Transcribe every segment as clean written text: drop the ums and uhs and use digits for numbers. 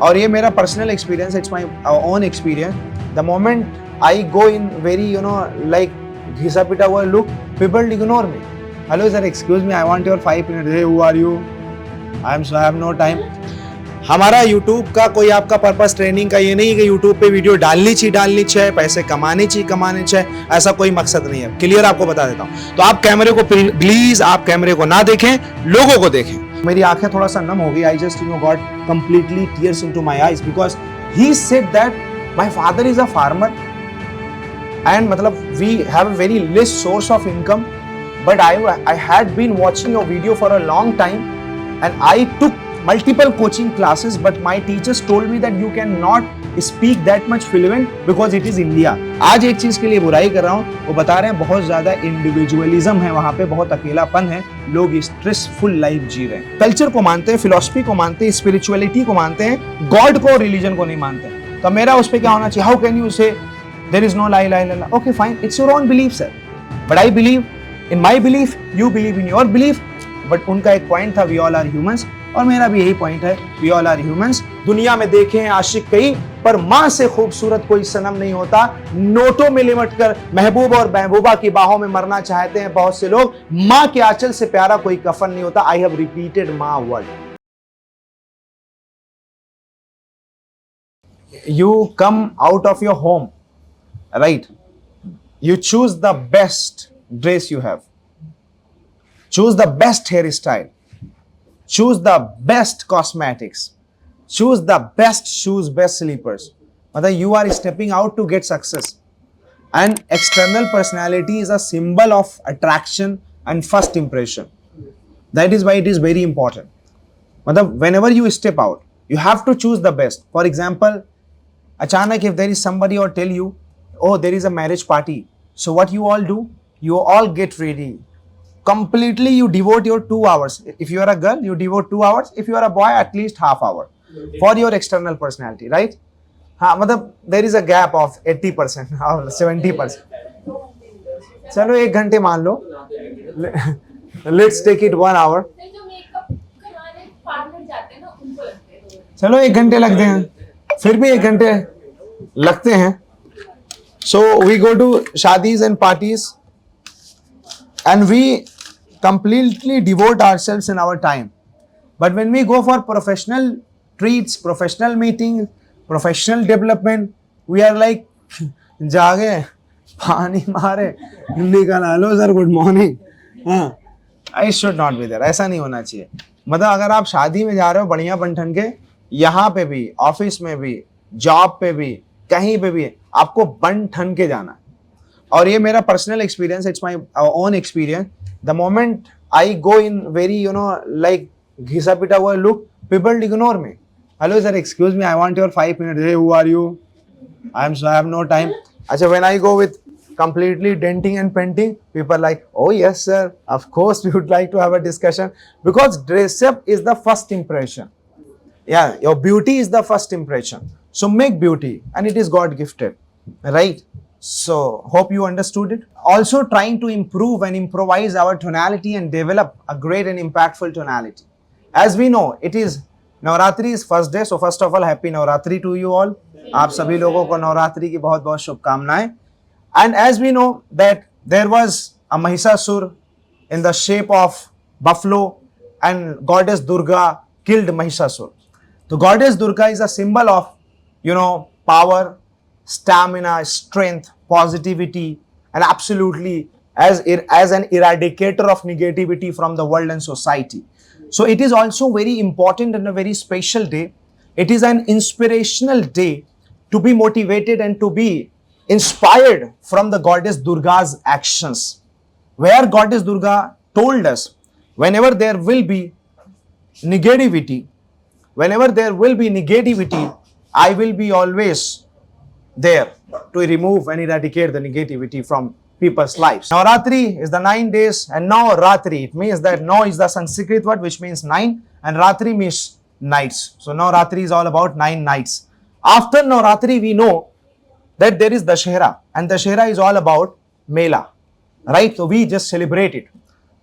और ये मेरा personal experience, it's my own experience. The moment I go in very like घिसा पिटा हुआ look, people ignore me. Hello sir, excuse me, I want your 5 minute. Hey, who are you? I have no time. हमारा YouTube का कोई आपका purpose training का ये नहीं कि YouTube पे वीडियो डालनी चाहिए, पैसे कमाने चाहिए, ऐसा कोई मकसद नहीं है. क्लियर आपको बता देता हूं. तो आप कैमरे को प्लीज, आप कैमरे को ना देखें, लोगों को देखें. मेरी आंखें थोड़ा सा नम हो गई. I just got completely tears into my eyes because he said that my father is a farmer and मतलब we have a very less source of income, but I had been watching your video for a long time and I took multiple coaching classes, but my teachers told me that you cannot speak that much fluent because it is India. आज एक चीज के लिए बुराई कर रहा हूँ, वो बता रहे हैं बहुत ज्यादा इंडिविजुअलिज्म है वहाँ पे, बहुत अकेलापन है, लोग स्ट्रेसफुल लाइफ जी रहे हैं. कल्चर को मानते हैं, फिलोसफी को मानते हैं, स्पिरिचुअलिटी को मानते हैं, गॉड को, रिलीजन को नहीं मानते. तो मेरा उस पर क्या होना चाहिए? हाउ कैन यू से देयर इज नो ला इलाहा इल्लल्लाह? Okay fine, it's your own belief sir, but I believe in my belief, you believe in your belief. But उनका एक पॉइंट था वी ऑल आर ह्यूमंस, और मेरा भी यही पॉइंट है वी ऑल आर ह्यूमंस. दुनिया में देखे हैं आशिक कई, पर मां से खूबसूरत कोई सनम नहीं होता. नोटों में लिमट कर महबूब और महबूबा की बाहों में मरना चाहते हैं बहुत से लोग. मां के आंचल से प्यारा कोई कफन नहीं होता. आई हैव रिपीटेड मां word. You come out of your home, right? You choose the best dress you have. Choose the best hairstyle. Choose the best cosmetics. Choose the best shoes, best slippers. मतलब you are stepping out to get success. And external personality is a symbol of attraction and first impression. That is why it is very important. मतलब whenever you step out, you have to choose the best. For example, अचानक if there is somebody or tell you, oh there is a marriage party. So what you all do? You all get ready. Completely you devote your 2 hours. If you are a girl, you devote 2 hours. If you are a boy, at least half hour for your external personality, right? हाँ मतलब there is a gap of 80% or 70%. चलो 1 घंटे मान लो. Let's take it 1 hour. चलो 1 घंटे लगते हैं, फिर भी 1 घंटे लगते हैं. So we go to shadis and parties and we completely devote ourselves in our time. But when we go for professional treats, professional meetings, professional development, we are like जागे पानी मारे निकल आलो सर, गुड मॉर्निंग. हाँ, I should not be there. ऐसा नहीं होना चाहिए. मतलब अगर आप शादी में जा रहे हो बढ़िया बनठन के, यहाँ पे भी, ऑफिस में भी, जॉब पे भी, कहीं पे भी, आपको बनठन के जाना. और ये मेरा personal experience, it's my own experience. The moment I go in very like घिसा पिटा हुआ look, people ignore me. Hello sir, excuse me, I want your 5 minute. Hey, who are you? I have no time. अच्छा, when I go with completely denting and painting, people like, oh yes sir, of course we would like to have a discussion, because dress up is the first impression. Yeah, your beauty is the first impression. So make beauty, and it is God gifted, right? So hope you understood it. Also trying to improve and improvise our tonality and develop a great and impactful tonality. As we know, it is Navratri is first day, so first of all happy Navratri to you all. आप सभी लोगों को नवरात्रि की बहुत बहुत शुभकामनाएं. And as we know that there was a Mahishasur in the shape of buffalo, and goddess Durga killed Mahishasur. So goddess Durga is a symbol of, power, stamina, strength, positivity, and absolutely as an eradicator of negativity from the world and society. So it is also very important and a very special day. It is an inspirational day to be motivated and to be inspired from the goddess Durga's actions, where goddess Durga told us, whenever there will be negativity, I will be always there to remove and eradicate the negativity from people's lives. Navratri is the 9 days, and Navratri, it means that Nau is the Sanskrit word which means 9, and Ratri means nights. So Navratri is all about 9 nights. After Navratri, we know that there is Dashera, and Dashera is all about Mela, right? So we just celebrate it.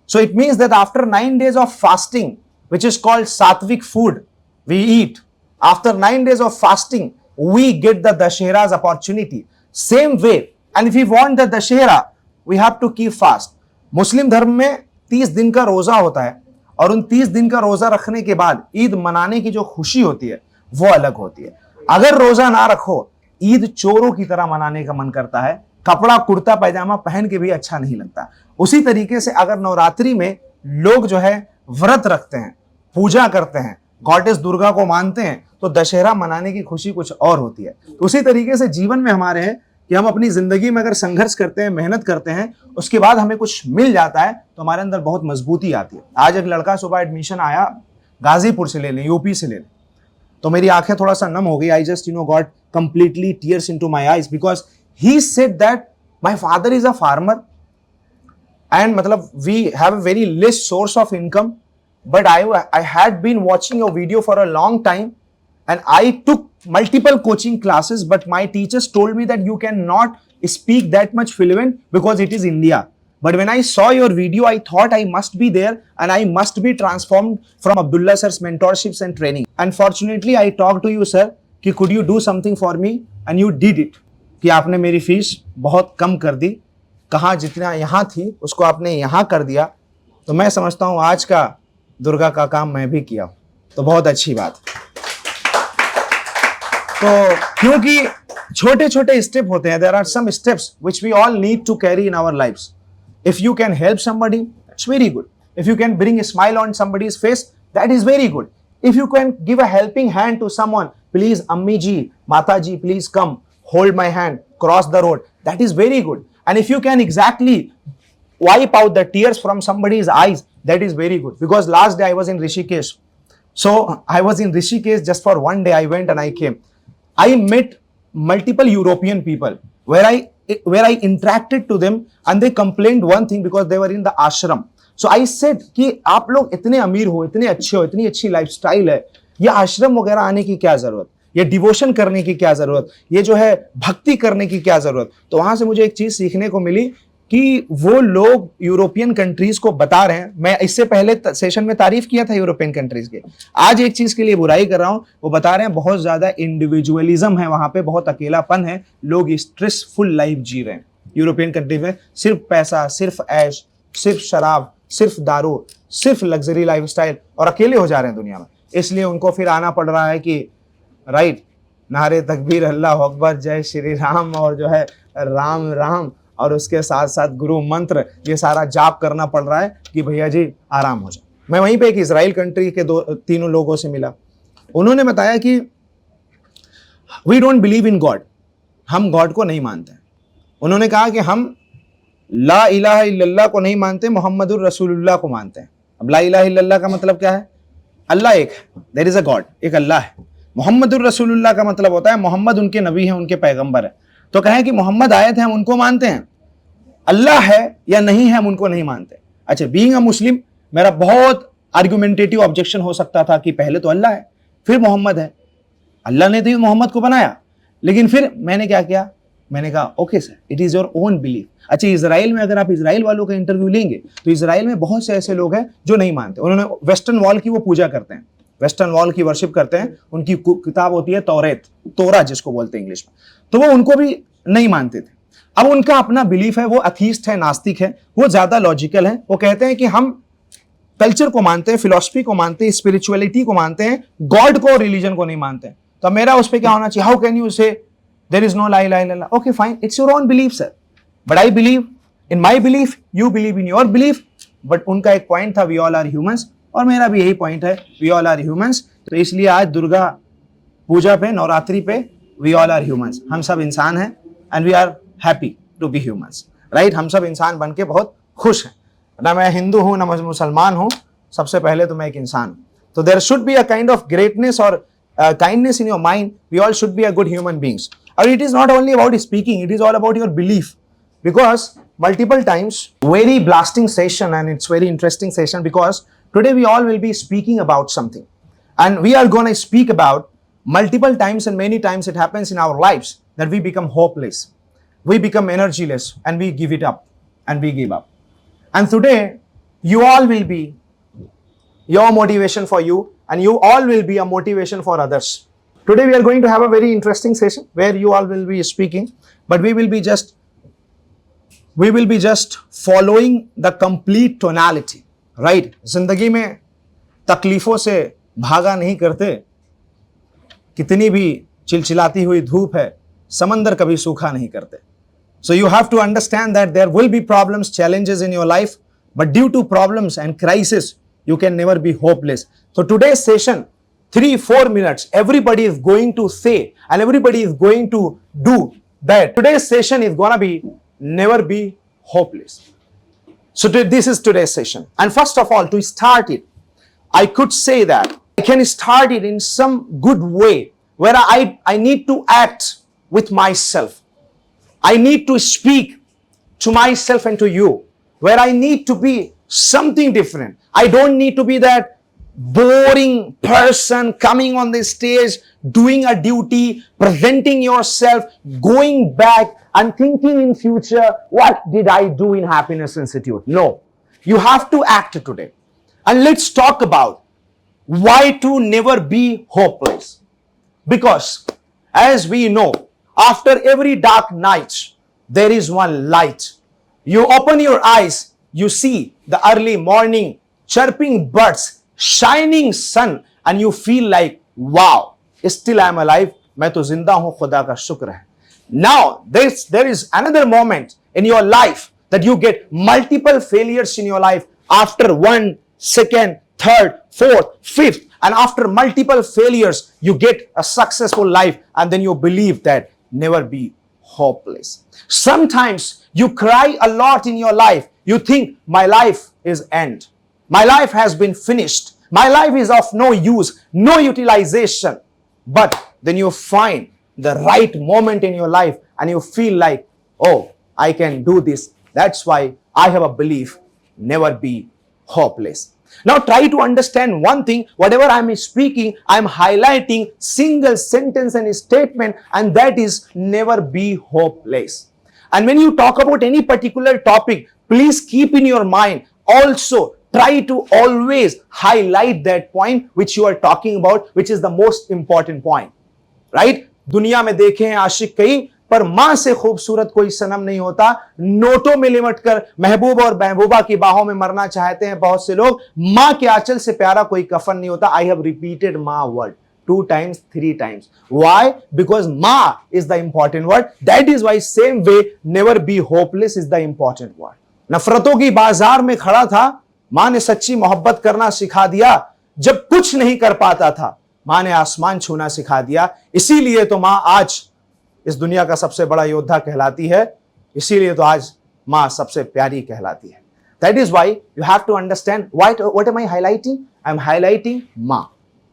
So it means that after 9 days of fasting, which is called Sattvic food, we eat, After 9 days of fasting, we get the Dashera's opportunity. Same way, and if we want the Dashera, we have to keep fast. मुस्लिम धर्म में 30 दिन का रोजा होता है और उन 30 दिन का रोजा रखने के बाद ईद मनाने की जो खुशी होती है वो अलग होती है। अगर रोजा ना रखो, ईद चोरों की तरह मनाने का मन करता है, कपड़ा कुर्ता पैजामा पहन के भी अच्छा नहीं लगता। उसी तरीके से अगर नवरात्रि में लोग जो है व्रत रखते हैं, पूजा करते हैं, गॉडेस दुर्गा को मानते हैं, तो दशहरा मनाने की खुशी कुछ और होती है। तो उसी तरीके से जीवन में हमारे है कि हम अपनी जिंदगी में अगर संघर्ष करते हैं, मेहनत करते हैं, उसके बाद हमें कुछ मिल जाता है तो हमारे अंदर बहुत मजबूती आती है। आज एक लड़का सुबह एडमिशन आया गाजीपुर से ले लें, यूपी से ले लें, तो मेरी आंखें थोड़ा सा नम हो गई। I just got completely tears into my eyes because he said that my father is a farmer and मतलब we have a very less source of income, but I had been watching your video for a long time and I took multiple coaching classes, but my teachers told me that you cannot speak that much fluent because it is India. But when I saw your video, I thought I must be there and I must be transformed from Abdullah sir's mentorships and training. Unfortunately, I talked to you, sir, कि could you do something for me, and you did it. कि आपने मेरी fees बहुत कम कर दी, कहाँ जितना यहाँ थी उसको आपने यहाँ कर दिया। तो मैं समझता हूँ आज का दुर्गा का काम मैं भी किया, तो बहुत अच्छी बात। तो क्योंकि छोटे छोटे स्टेप होते हैं, there are some steps which we all need to carry in our lives. If you can help somebody, that's very good. If you can bring a smile on somebody's face, that is very good. If you can give a helping hand to someone, please Ammi ji, Mata ji, please come, hold my hand, cross the road, that is very good. And if you can exactly wipe out the tears from somebody's eyes, that is very good. Because last day I was in Rishikesh. So I was in Rishikesh just for one day. I went and I came. I met multiple European people where I interacted to them and they complained one thing because they were in the ashram. So I said कि आप लोग इतने अमीर हो, इतने अच्छे हो, इतनी अच्छी लाइफस्टाइल है, ये आश्रम वगैरह आने की क्या जरूरत, ये डिवोशन करने की क्या जरूरत, ये जो है भक्ति करने की क्या जरूरत। तो वहां से मुझे एक चीज सीखने को मिली कि वो लोग यूरोपियन कंट्रीज को बता रहे हैं। मैं इससे पहले सेशन में तारीफ किया था यूरोपियन कंट्रीज के, आज एक चीज के लिए बुराई कर रहा हूं। वो बता रहे हैं बहुत ज्यादा इंडिविजुअलिज्म है वहां पे, बहुत अकेलापन है, लोग स्ट्रेसफुल लाइफ जी रहे हैं यूरोपियन कंट्री में। सिर्फ पैसा, सिर्फ ऐश, सिर्फ शराब, सिर्फ दारू, सिर्फ लग्जरी लाइफस्टाइल, और अकेले हो जा रहे हैं दुनिया में। इसलिए उनको फिर आना पड़ रहा है कि राइट, नारे तकबीर, अल्लाह अकबर, जय श्री राम, और जो है राम राम, और उसके साथ साथ गुरु मंत्र, ये सारा जाप करना पड़ रहा है कि भैया जी आराम हो जाए। मैं वहीं पे एक इजराइल कंट्री के तीनों लोगों से मिला। उन्होंने बताया कि we don't believe in God, हम गॉड को नहीं मानते। उन्होंने कहा कि हम ला इलाहा इल्लल्लाह को नहीं मानते, मोहम्मदुर रसूलुल्लाह को मानते हैं। अब ला इलाहा इल्लल्लाह का मतलब क्या है? अल्लाह एक है, देयर इज अ गॉड, एक अल्लाह है। मोहम्मदुर रसूलुल्लाह का मतलब होता है मोहम्मद उनके नबी हैं, उनके पैगंबर है। तो कहें कि मोहम्मद आए थे, हम उनको मानते हैं, अल्लाह है या नहीं है हम उनको नहीं मानते। अच्छा, बीइंग अ मुस्लिम मेरा बहुत आर्गुमेंटेटिव ऑब्जेक्शन हो सकता था कि पहले तो अल्लाह है, फिर मोहम्मद है, अल्लाह ने तो मोहम्मद को बनाया। लेकिन फिर मैंने क्या किया, मैंने कहा okay sir, it is your own belief. अच्छा, इजराइल में अगर आप इजराइल वालों का इंटरव्यू लेंगे तो इजराइल में बहुत से ऐसे लोग हैं जो नहीं मानते। उन्होंने वेस्टर्न वॉल की वो पूजा करते हैं, वेस्टर्न वॉल की वर्शिप करते हैं, उनकी किताब होती है तौरेत, तोरा जिसको बोलते हैं इंग्लिश में, तो वो उनको भी नहीं मानते थे। अब उनका अपना बिलीफ है, वो अथीस्ट है, नास्तिक है, वो ज्यादा लॉजिकल है। वो कहते हैं कि हम कल्चर को मानते हैं, फिलॉसफी को मानते हैं, स्पिरिचुअलिटी को मानते हैं, गॉड को, रिलीजन को नहीं मानते। तो मेरा उस पर क्या होना चाहिए? हाउ कैन यू से देयर इज नो ला इलाहा इल्लल्लाह? Okay fine, it's your own belief sir, but I believe in my belief, you believe in your belief. But उनका एक पॉइंट था वी ऑल आर ह्यूमंस, और मेरा भी यही पॉइंट है वी ऑल आर ह्यूमंस। तो इसलिए आज दुर्गा पूजा पे, नवरात्रि पे, वी ऑल आर ह्यूमंस, हम सब इंसान हैं, and we are happy to be humans, right. हम सब इंसान बन के बहुत खुश हैं, ना मैं हिंदू हूं ना मैं मुसलमान हूं, सबसे पहले तो मैं एक इंसान हूं। तो there should be a kind of greatness और kindness in your mind. We all should be a good human beings. And it is not only about speaking, it is all about your belief. Because multiple times, very blasting session, and it's very interesting session, because today we all will be speaking about something. And we are going to speak about multiple times, and many times it happens in our lives that we become hopeless. We become energyless and we give it up and we give up. And today, you all will be your motivation for you, and you all will be a motivation for others. Today we are going to have a very interesting session where you all will be speaking, but we will be just following the complete tonality, right? जिंदगी में तकलीफों से भागा नहीं करते, कितनी भी चिलचिलाती हुई धूप है, समंदर कभी सूखा नहीं करते. So you have to understand that there will be problems, challenges in your life, but due to problems and crisis, you can never be hopeless. So today's session, 3-4 minutes, everybody is going to say and everybody is going to do that. Today's session is gonna be never be hopeless. So this is today's session. And first of all, to start it, I could say that I can start it in some good way where I need to act with myself. I need to speak to myself and to you, where I need to be something different. I don't need to be that boring person coming on the stage, doing a duty, presenting yourself, going back and thinking in future, what did I do in Happiness Institute? No, you have to act today. And let's talk about why to never be hopeless. Because as we know, after every dark night, there is one light. You open your eyes, you see the early morning, chirping birds, shining sun, and you feel like, wow, still I am alive. मैं तो जिंदा हूं, खुदा का शुक्र है. Now, there is another moment in your life that you get multiple failures in your life after 1, 2nd, 3rd, 4th, 5th, and after multiple failures, you get a successful life, and then you believe that never be hopeless. Sometimes you cry a lot in your life. You think my life is end. My life has been finished. My life is of no use, no utilization. But then you find the right moment in your life and you feel like, oh, I can do this. That's why I have a belief, never be hopeless. Now try to understand one thing. Whatever I am speaking, I am highlighting single sentence and statement, and that is never be hopeless. And when you talk about any particular topic, please keep in your mind, also try to always highlight that point which you are talking about, which is the most important point, right? दुनिया में देखे हैं आशिक कई, पर मां से खूबसूरत कोई सनम नहीं होता. नोटों में लिमट कर महबूब और महबूबा की बाहों में मरना चाहते हैं बहुत से लोग. मां के आंचल से प्यारा कोई कफन नहीं होता. I have repeated ma word 2 times, 3 times. Why? Because ma is the important word. That is why same way never be hopeless is the important word. नफरतों की बाजार में खड़ा था, मां ने सच्ची मोहब्बत करना सिखा दिया. जब कुछ नहीं कर पाता था, मां ने आसमान छूना सिखा दिया. इसीलिए तो मां आज इस दुनिया का सबसे बड़ा योद्धा कहलाती है. इसीलिए तो आज मां सबसे प्यारी कहलाती है. That is why you have to understand what am I highlighting? I'm highlighting ma.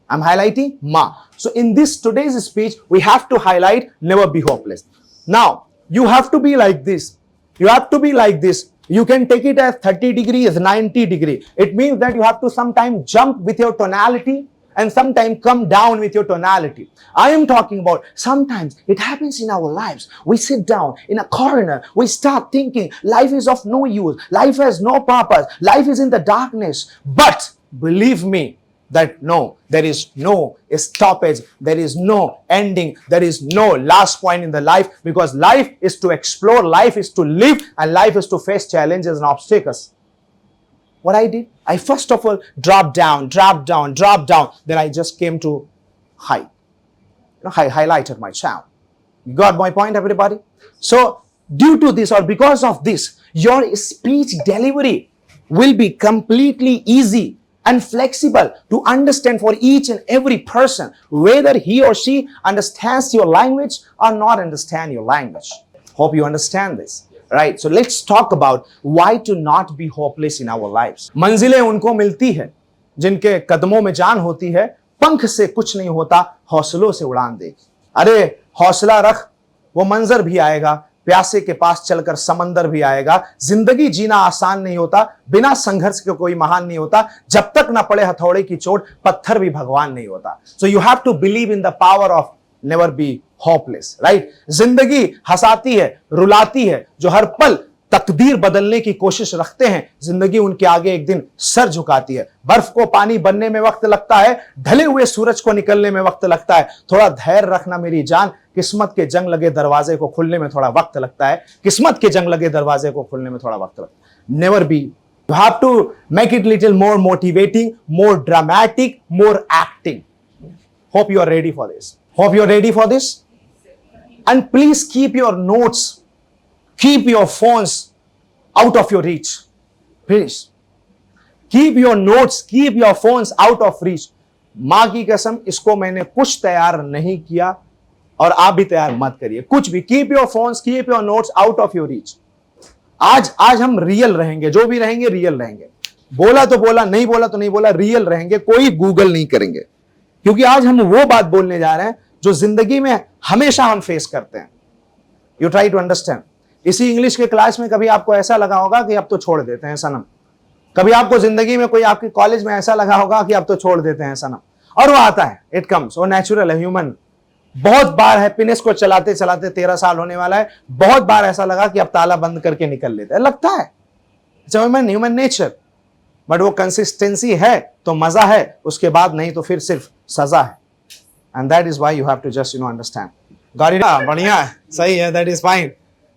I'm highlighting ma. So in this today's speech, we have to highlight never be hopeless. Now, you have to be like this. You have to be like this. You can take it as 30 degrees, 90 degrees. It means that you have to sometimes jump with your tonality and sometimes come down with your tonality. I am talking about sometimes it happens in our lives. We sit down in a corner. We start thinking life is of no use. Life has no purpose. Life is in the darkness. But believe me that no, there is no stoppage. There is no ending. There is no last point in the life, because life is to explore. Life is to live, and life is to face challenges and obstacles. What I did? I first of all dropped down. Then I just came to high. I highlighted my sound. You got my point, everybody? So, due to this or because of this, your speech delivery will be completely easy and flexible to understand for each and every person, whether he or she understands your language or not understand your language. Hope you understand this. Right, so let's talk about why to not be hopeless in our lives. मंजिलें उनको मिलती है जिनके कदमों में जान होती है. पंख से कुछ नहीं होता, हौसलों से उड़ान दे. अरे हौसला रख, वो मंजर भी आएगा. प्यासे के पास चलकर समंदर भी आएगा. जिंदगी जीना आसान नहीं होता, बिना संघर्ष के कोई महान नहीं होता. जब तक ना पड़े हथौड़े की चोट, पत्थर भी भगवान नहीं होता. So you have to believe in the power of never be hopeless, right? जिंदगी हंसाती है, रुलाती है. जो हर पल तकदीर बदलने की कोशिश रखते हैं, जिंदगी उनके आगे एक दिन सर झुकाती है। बर्फ को पानी बनने में वक्त लगता है, ढले हुए सूरज को निकलने में वक्त लगता है। थोड़ा धैर्य रखना मेरी जान, किस्मत के जंग लगे दरवाजे को खुलने में थोड़ा वक्त लगता है। किस्मत के जंग लगे दरवाजे को खुलने में थोड़ा वक्त लगता है। Never be, you have to make it little more motivating, more dramatic, more acting. Hope you are ready for this. Hope you are ready for this. And please keep your notes, keep your phones out of your reach. Please. Keep your notes, keep your phones out of reach. मां की कसम, इसको मैंने कुछ तैयार नहीं किया और आप भी तैयार मत करिए कुछ भी. Keep your phones, keep your notes out of your reach. आज हम रियल रहेंगे, जो भी रहेंगे रियल रहेंगे. बोला तो बोला, नहीं बोला तो नहीं बोला, रियल रहेंगे, कोई गूगल नहीं करेंगे. क्योंकि आज हम वो बात बोलने जा रहे हैं जो जिंदगी में हमेशा हम फेस करते हैं. You try to understand. इसी इंग्लिश के क्लास में कभी आपको ऐसा लगा होगा कि अब तो छोड़ देते हैं सनम. कभी आपको जिंदगी में कोई आपके कॉलेज में ऐसा लगा होगा कि अब तो छोड़ देते हैं सनम. और वो आता है, इट कम्स, वो नेचुरल है, ह्यूमन. बहुत बार हैप्पीनेस को चलाते चलाते 13 साल होने वाला है, बहुत बार ऐसा लगा कि अब ताला बंद करके निकल लेते हैं. लगता है, इट्स ह्यूमन नेचर. बट वो कंसिस्टेंसी है तो मजा है, उसके बाद नहीं तो फिर सिर्फ सजा है. And that is why you have to just understand. गाड़ी बढ़िया है, सही है, दैट इज फाइन.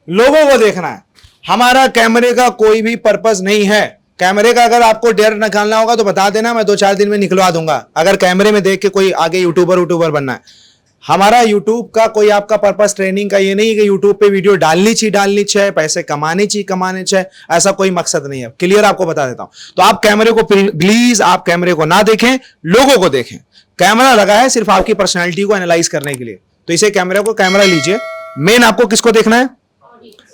लोगों को देखना है. हमारा कैमरे का कोई भी पर्पस नहीं है. कैमरे का अगर आपको डेयर निकालना होगा तो बता देना, मैं 2-4 दिन में निकलवा दूंगा. अगर कैमरे में देख के कोई आगे यूट्यूबर बनना है. हमारा यूट्यूब का कोई आपका पर्पस ट्रेनिंग का ये नहीं है कि यूट्यूब पे वीडियो डालनी चाहिए, पैसे कमाने चाहिए, ऐसा कोई मकसद नहीं है. क्लियर आपको बता देता हूं. तो आप कैमरे को प्लीज, आप कैमरे को ना देखें, लोगों को देखें. कैमरा लगा है सिर्फ आपकी पर्सनैलिटी को एनालाइज करने के लिए. तो इसे कैमरे को कैमरा लीजिए. मेन आपको किसको देखना है?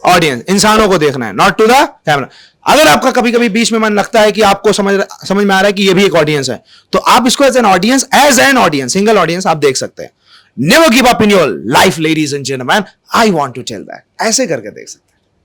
ऑडियंस, इंसानों को देखना है, नॉट टू द कैमरा. अगर आपका कभी कभी बीच में मन लगता है कि आपको समझ में आ रहा है कि ये भी एक ऑडियंस है, तो आप इसको as an audience, single audience आप देख सकते हैं. Never give up in your life, ladies and gentlemen. I want to tell that. ऐसे करके देख सकते हैं.